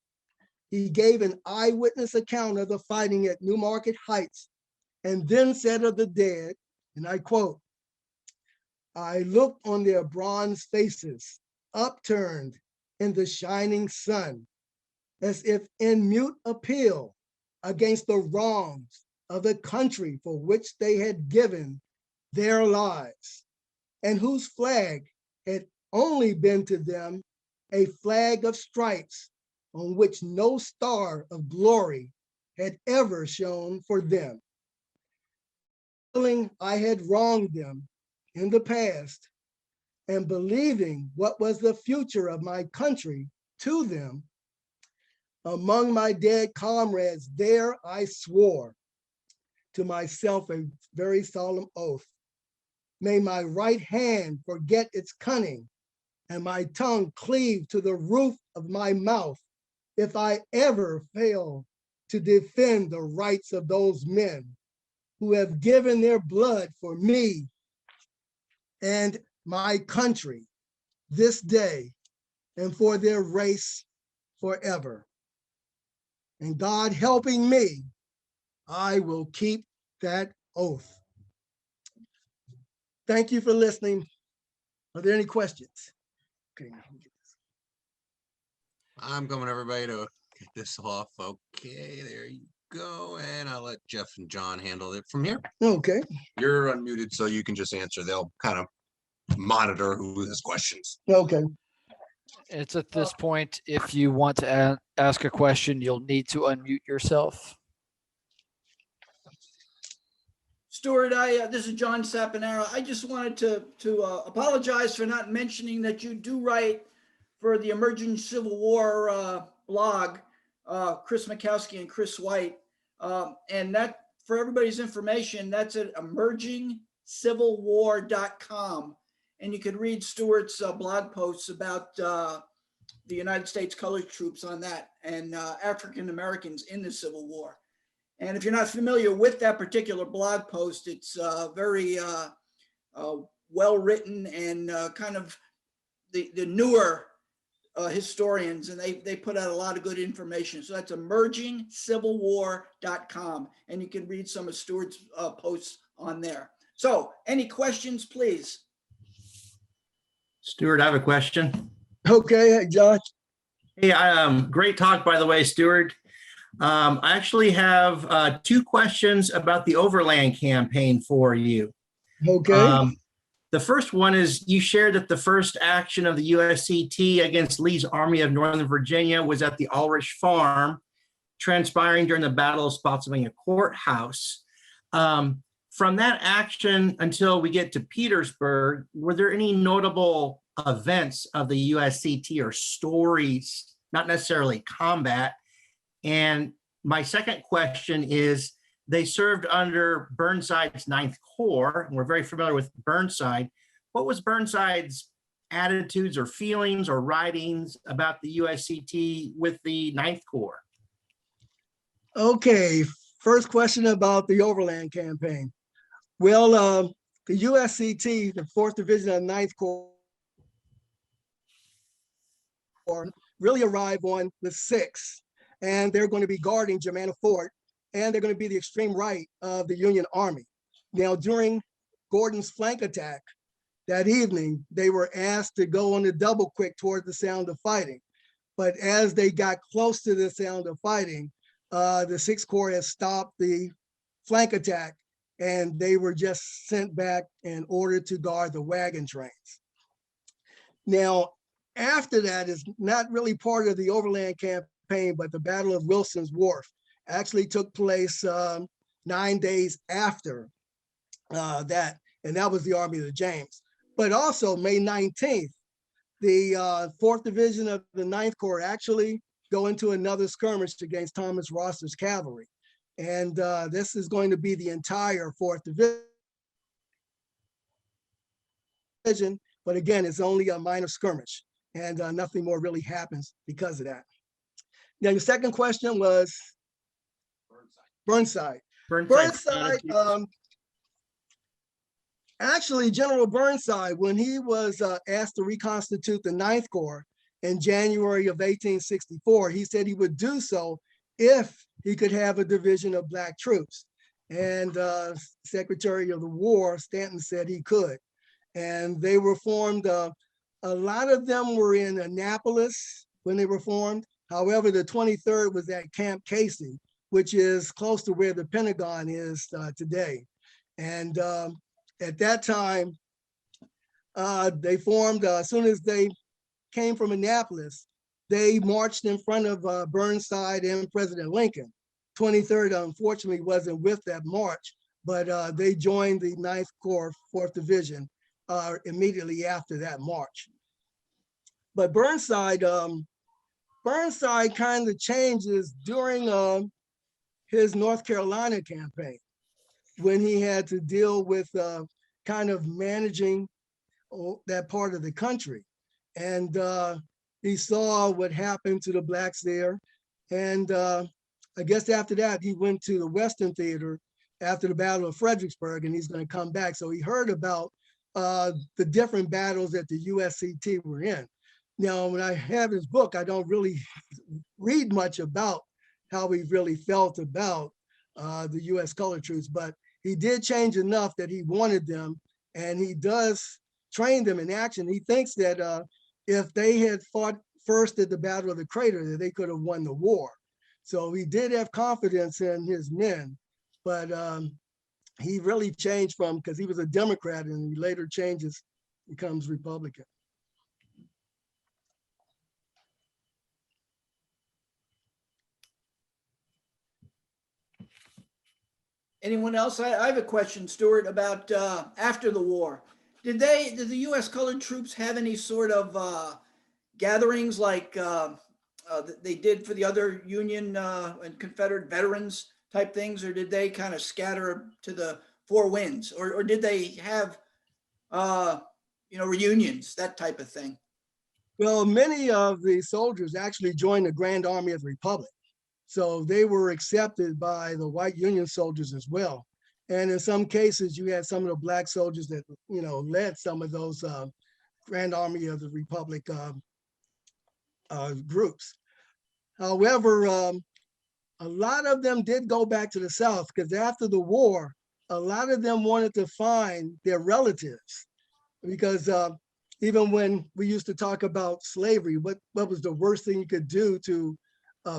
He gave an eyewitness account of the fighting at New Market Heights and then said of the dead, and I quote, "I looked on their bronze faces, upturned in the shining sun, as if in mute appeal against the wrongs of the country for which they had given their lives, and whose flag had only been to them a flag of stripes on which no star of glory had ever shone for them. Feeling I had wronged them in the past and believing what was the future of my country to them, among my dead comrades there I swore to myself a very solemn oath. May my right hand forget its cunning and my tongue cleave to the roof of my mouth if I ever fail to defend the rights of those men who have given their blood for me and my country this day and for their race forever. And God helping me, I will keep that oath." Thank you for listening. Are there any questions? Okay, I'm coming, everybody, to get this off. Okay, there you go. And I'll let Jeff and John handle it from here. okay. You're unmuted, so you can just answer. They'll kind of monitor who has questions. Okay. It's at this point, if you want to ask a question, you'll need to unmute yourself. Steward, this is John Saponaro. I just wanted to apologize for not mentioning that you do write for the Emerging Civil War blog, Chris Mackowski and Chris White. And that, for everybody's information, that's at emergingcivilwar.com. And you could read Steward's blog posts about the United States colored troops on that and African Americans in the Civil War. And if you're not familiar with that particular blog post, it's very well written and kind of the newer historians, and they put out a lot of good information. So that's emergingcivilwar.com, and you can read some of Steward's posts on there. So any questions, please? Steward, I have a question. Okay, John. Hey, great talk, by the way, Steward. I actually have 2 questions about the Overland campaign for you. Okay. The first one is, you shared that the first action of the USCT against Lee's Army of Northern Virginia was at the Ulrich Farm, transpiring during the Battle of Spotsylvania Court House. From that action until we get to Petersburg, were there any notable events of the USCT or stories, not necessarily combat? And my second question is, they served under Burnside's 9th Corps, and we're very familiar with Burnside. What was Burnside's attitudes or feelings or writings about the USCT with the 9th Corps? Okay, first question about the Overland campaign. Well, the USCT, the 4th Division of 9th Corps, really arrived on the 6th, and they're going to be guarding Germanna Fort, and they're going to be the extreme right of the Union Army. Now, during Gordon's flank attack that evening, they were asked to go on a double quick toward the sound of fighting. But as they got close to the sound of fighting, the Sixth Corps had stopped the flank attack, and they were just sent back and ordered to guard the wagon trains. Now, after that is not really part of the overland campaign, but the Battle of Wilson's Wharf actually took place 9 days after that, and that was the Army of the James. But also May 19th, the 4th Division of the 9th Corps actually go into another skirmish against Thomas Ross's cavalry. And this is going to be the entire 4th Division, but again, it's only a minor skirmish, and nothing more really happens because of that. Now, the second question was Burnside. Burnside, actually, General Burnside, when he was asked to reconstitute the 9th Corps in January of 1864, he said he would do so if he could have a division of Black troops. And Secretary of the War, Stanton, said he could. And they were formed, a lot of them were in Annapolis when they were formed. However, the 23rd was at Camp Casey, which is close to where the Pentagon is today. And at that time, they formed, as soon as they came from Annapolis, they marched in front of Burnside and President Lincoln. 23rd, unfortunately, wasn't with that march, but they joined the 9th Corps, 4th Division immediately after that march. But Burnside kind of changes during his North Carolina campaign, when he had to deal with kind of managing that part of the country. And he saw what happened to the Blacks there. And I guess after that, he went to the Western Theater after the Battle of Fredericksburg, and he's going to come back. So he heard about the different battles that the USCT were in. Now, when I have his book, I don't really read much about how he really felt about the US colored troops, but he did change enough that he wanted them, and he does train them in action. He thinks that if they had fought first at the Battle of the Crater, that they could have won the war. So he did have confidence in his men, but he really changed from, because he was a Democrat and he later changes, becomes Republican. Anyone else? I have a question, Stewart, about after the war. Did the U.S. colored troops have any sort of gatherings like they did for the other Union and Confederate veterans type things, or did they kind of scatter to the four winds, or did they have reunions, that type of thing? Well, many of the soldiers actually joined the Grand Army of the Republic. So they were accepted by the white Union soldiers as well. And in some cases, you had some of the Black soldiers that, led some of those Grand Army of the Republic groups. However, a lot of them did go back to the South, because after the war, a lot of them wanted to find their relatives, because even when we used to talk about slavery, what was the worst thing you could do to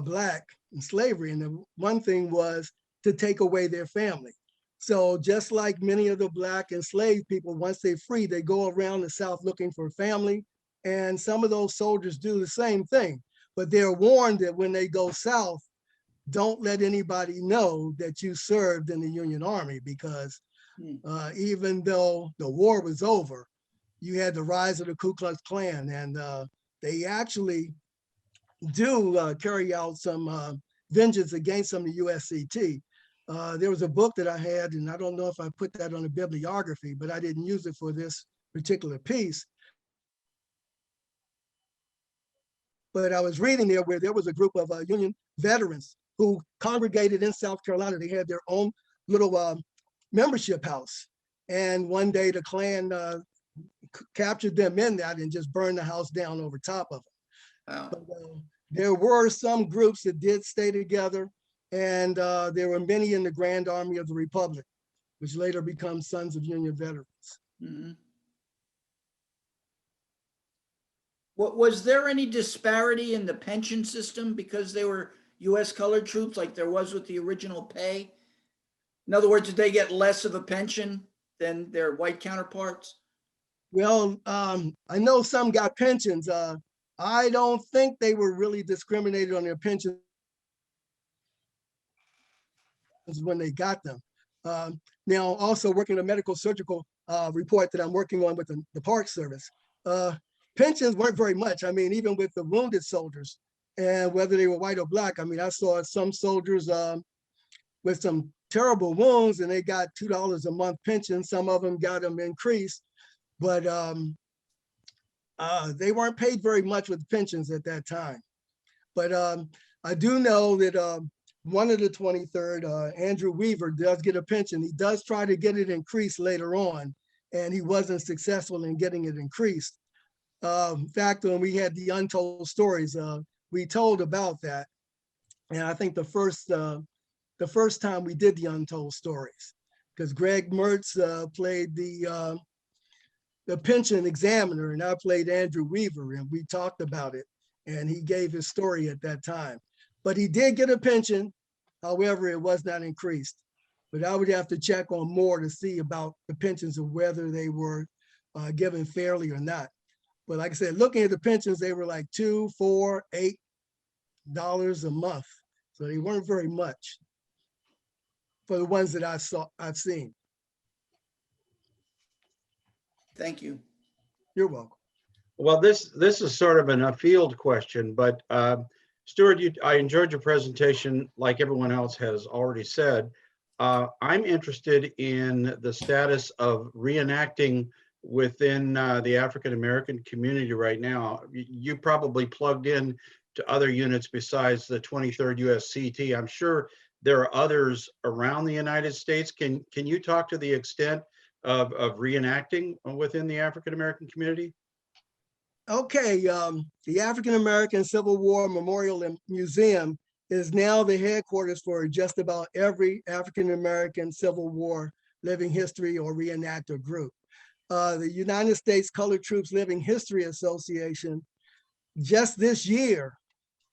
Black in slavery? And the one thing was to take away their family. So just like many of the Black enslaved people, once they're free, they go around the South looking for family. And some of those soldiers do the same thing, but they're warned that when they go South, don't let anybody know that you served in the Union Army, because even though the war was over, you had the rise of the Ku Klux Klan, and they actually do carry out some vengeance against some of the USCT. There was a book that I had, and I don't know if I put that on a bibliography, but I didn't use it for this particular piece. But I was reading there where there was a group of Union veterans who congregated in South Carolina. They had their own little membership house. And one day the Klan captured them in that and just burned the house down over top of them. Wow. But, there were some groups that did stay together, and there were many in the Grand Army of the Republic. which later becomes Sons of Union Veterans. Mhm. Was there any disparity in the pension system because they were US colored troops like there was with the original pay? In other words, did they get less of a pension than their white counterparts? Well, I know some got pensions. I don't think they were really discriminated on their pensions when they got them. Now, also working a medical surgical report that I'm working on with the Park Service, pensions weren't very much. I mean, even with the wounded soldiers, and whether they were white or black, I mean, I saw some soldiers with some terrible wounds and they got $2 a month pension. Some of them got them increased, but they weren't paid very much with pensions at that time. But I do know that one of the 23rd, Andrew Weaver, does get a pension. He does try to get it increased later on, and he wasn't successful in getting it increased. In fact, when we had the Untold Stories, we told about that. And I think the first time we did the Untold Stories, because Greg Mertz played the pension examiner, and I played Andrew Weaver, and we talked about it, and he gave his story at that time. But he did get a pension, however, it was not increased. But I would have to check on more to see about the pensions and whether they were given fairly or not. But like I said, looking at the pensions, they were like $2, $4, $8 a month. So they weren't very much for the ones that I've seen. Thank you. You're welcome. Well, this is sort of an afield question, but Steward, I enjoyed your presentation like everyone else has already said. I'm interested in the status of reenacting within the African-American community right now. You probably plugged in to other units besides the 23rd USCT. I'm sure there are others around the United States. Can you talk to the extent of reenacting within the African-American community? Okay, the African-American Civil War Memorial and Museum is now the headquarters for just about every African-American Civil War living history or reenactor group. The United States Colored Troops Living History Association just this year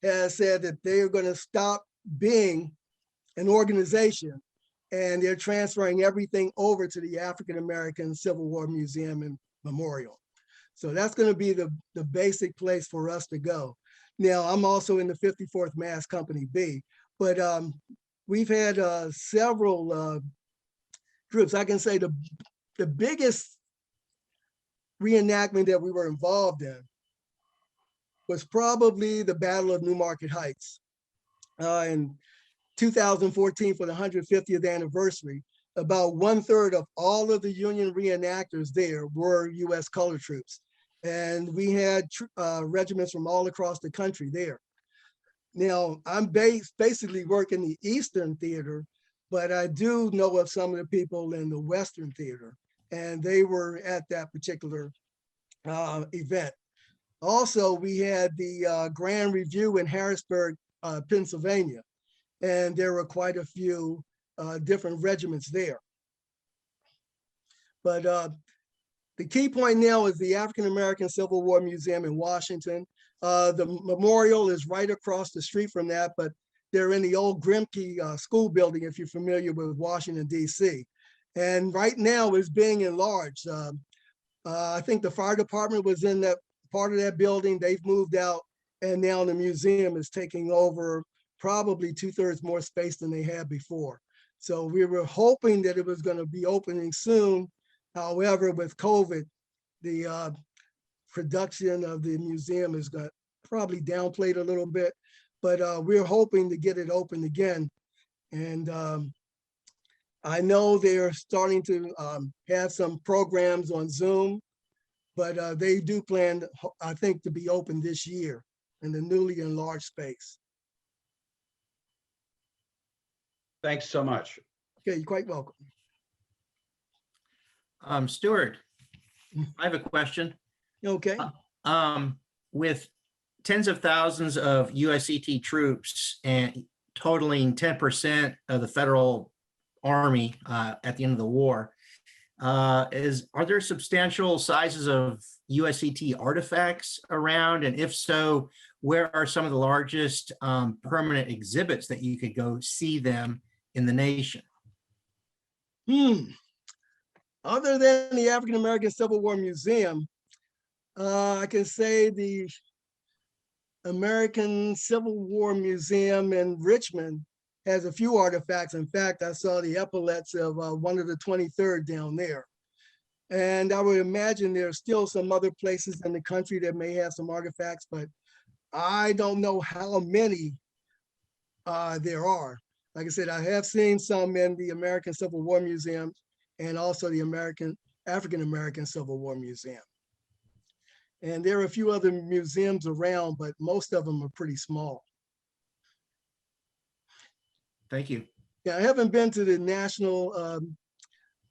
has said that they are going to stop being an organization and they're transferring everything over to the African-American Civil War Museum and Memorial. So that's going to be the basic place for us to go. Now, I'm also in the 54th Mass Company B, but we've had several groups. I can say the biggest reenactment that we were involved in was probably the Battle of Newmarket Heights in 2014 for the 150th anniversary. About 1/3 of all of the Union reenactors there were US colored troops. And we had regiments from all across the country there. Now, I'm basically working the Eastern Theater, but I do know of some of the people in the Western Theater, and they were at that particular event. Also, we had the Grand Review in Harrisburg, Pennsylvania, and there were quite a few different regiments there. But the key point now is the African-American Civil War Museum in Washington. The memorial is right across the street from that, but they're in the old Grimke school building, if you're familiar with Washington, D.C. And right now it's being enlarged. I think the fire department was in that part of that building. They've moved out, and now the museum is taking over probably 2/3 more space than they had before. So we were hoping that it was going to be opening soon. However, with COVID, the production of the museum is got probably downplayed a little bit, but we're hoping to get it open again. And I know they're starting to have some programs on Zoom, but they do plan, I think, to be open this year in the newly enlarged space. Thanks so much. Okay, you're quite welcome. Steward, I have a question. Okay. With tens of thousands of USCT troops and totaling 10% of the federal Army at the end of the war. Are there substantial sizes of USCT artifacts around? And if so, where are some of the largest permanent exhibits that you could go see them in the nation? Other than the African American Civil War Museum, I can say the American Civil War Museum in Richmond has a few artifacts. In fact, I saw the epaulets of one of the 23rd down there. And I would imagine there's still some other places in the country that may have some artifacts, but I don't know how many there are. Like I said, I have seen some in the American Civil War Museum and also the African American Civil War Museum. And there are a few other museums around, but most of them are pretty small. Thank you. Yeah, I haven't been to the National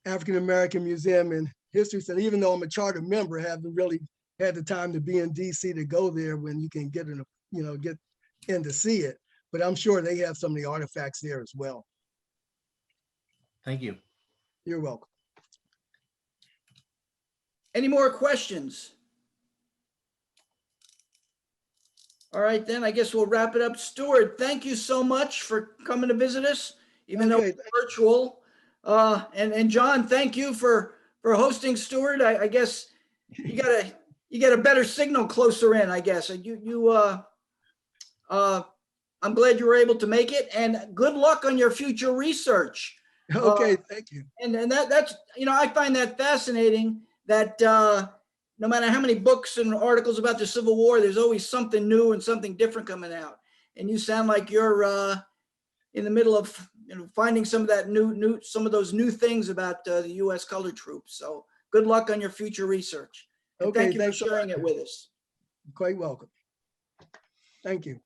African American Museum in History Center, even though I'm a charter member. I haven't really had the time to be in DC to go there when you can get in, get in to see it. But I'm sure they have some of the artifacts there as well. Thank you. You're welcome. Any more questions? All right, then I guess we'll wrap it up. Steward, thank you so much for coming to visit us, even though Okay. it's virtual. And John, thank you for hosting Steward. I guess you get a better signal closer in, I guess. I'm glad you were able to make it, and good luck on your future research. Okay, thank you. And that's, I find that fascinating that no matter how many books and articles about the Civil War, there's always something new and something different coming out. And you sound like you're in the middle of finding some of that some of those new things about the U.S. colored troops. So good luck on your future research. And Okay, thank you for thanks so sharing much. it with us. Quite welcome. Thank you.